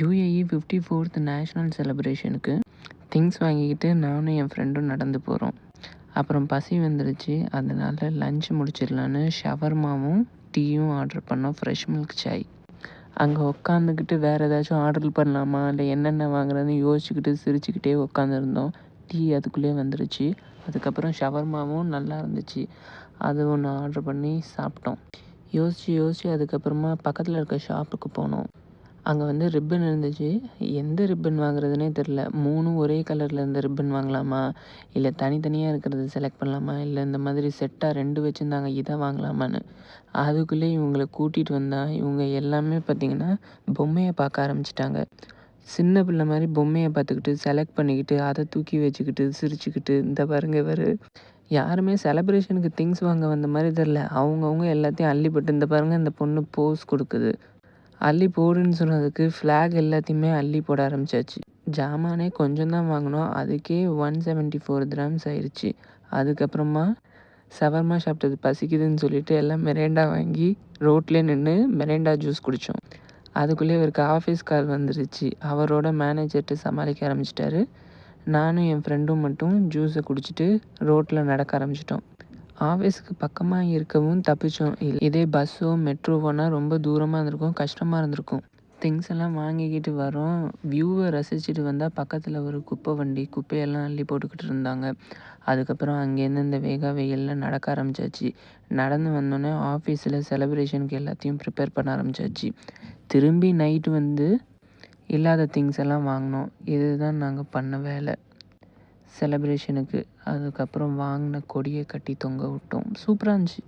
UAE 54th national செலிப்ரேஷனுக்கு things வாங்கிக்கிட்டு நானும் என் ஃப்ரெண்டும் நடந்து போகிறோம். அப்புறம் பசி வந்துருச்சு. அதனால லஞ்ச் முடிச்சிடலான்னு ஷவர்மாவும் டீயும் ஆர்டர் பண்ணோம். Fresh milk Sai. அங்கே உட்காந்துக்கிட்டு வேறு ஏதாச்சும் ஆர்டர் பண்ணலாமா இல்லை என்னென்ன வாங்குறதுன்னு யோசிச்சுக்கிட்டு சிரிச்சுக்கிட்டே உட்காந்துருந்தோம். டீ அதுக்குள்ளே வந்துருச்சு. அதுக்கப்புறம் ஷவர்மாவும் நல்லா இருந்துச்சு. அது ஒன்று ஆர்டர் பண்ணி சாப்பிட்டோம். யோசித்து அதுக்கப்புறமா பக்கத்தில் இருக்க ஷாப்புக்கு போனோம். அங்கே வந்து ரிப்பன் இருந்துச்சு. எந்த ரிப்பன் வாங்குறதுனே தெரில. 3 ஒரே கலரில் இருந்த ரிப்பன் வாங்கலாமா இல்லை தனித்தனியாக இருக்கிறத செலக்ட் பண்ணலாமா இல்லை இந்த மாதிரி செட்டாக 2 வச்சுருந்தாங்க இதை வாங்கலாமான்னு. அதுக்குள்ளே இவங்களை கூட்டிகிட்டு வந்தால் இவங்க எல்லாமே பார்த்திங்கன்னா பொம்மையை பார்க்க ஆரம்பிச்சிட்டாங்க. சின்ன பிள்ளை மாதிரி பொம்மையை பார்த்துக்கிட்டு செலக்ட் பண்ணிக்கிட்டு அதை தூக்கி வச்சுக்கிட்டு சிரிச்சுக்கிட்டு இந்த பாருங்க இவர் யாருமே செலிப்ரேஷனுக்கு திங்ஸ் வாங்க வந்த மாதிரி தெரில. அவங்கவுங்க எல்லாத்தையும் அள்ளி போட்டு இந்த பாருங்கள் இந்த பொண்ணு போஸ் கொடுக்குது. அள்ளி போடுன்னு சொன்னதுக்கு ஃப்ளாக் எல்லாத்தையுமே அள்ளி போட ஆரம்பிச்சாச்சு. ஜாமானே கொஞ்சம் தான் வாங்கினோம். அதுக்கே 174 dirhams ஆயிடுச்சு. அதுக்கப்புறமா ஷவர்மா சாப்பிட்டது பசிக்குதுன்னு சொல்லிட்டு எல்லாம் மெரேண்டா வாங்கி ரோட்லேயே நின்று மெரேண்டா ஜூஸ் குடித்தோம். அதுக்குள்ளே இவருக்கு ஆஃபீஸ் கால் வந்துருச்சு. அவரோட மேனேஜர்கிட்ட சமாளிக்க ஆரம்பிச்சிட்டாரு. நானும் என் ஃப்ரெண்டும் மட்டும் ஜூஸை குடிச்சிட்டு ரோட்டில் நடக்க ஆரம்பிச்சிட்டோம். ஆஃபீஸுக்கு பக்கமாக இருக்கவும் தப்பிச்சோம். இதே பஸ்ஸோ மெட்ரோவோனா ரொம்ப தூரமாக இருந்திருக்கும், கஷ்டமாக இருந்திருக்கும். திங்ஸ் எல்லாம் வாங்கிக்கிட்டு வரோம். வியூவை ரசிச்சுட்டு வந்தால் பக்கத்தில் ஒரு குப்பை வண்டி குப்பையெல்லாம் அள்ளி போட்டுக்கிட்டு இருந்தாங்க. அதுக்கப்புறம் அங்கேருந்து இந்த வெயிலில் நடக்க ஆரம்பிச்சாச்சு. நடந்து வந்தோடனே ஆஃபீஸில் செலிப்ரேஷனுக்கு எல்லாத்தையும் ப்ரிப்பேர் பண்ண ஆரம்பிச்சாச்சு. திரும்பி நைட்டு வந்து இல்லாத திங்ஸ் எல்லாம் வாங்கினோம். இதுதான் நாங்கள் பண்ண வேலை செலிப்ரேஷனுக்கு. அதுக்கப்புறம் வாங்கின கொடியை கட்டி தொங்க விட்டோம். சூப்பராக இருந்துச்சு.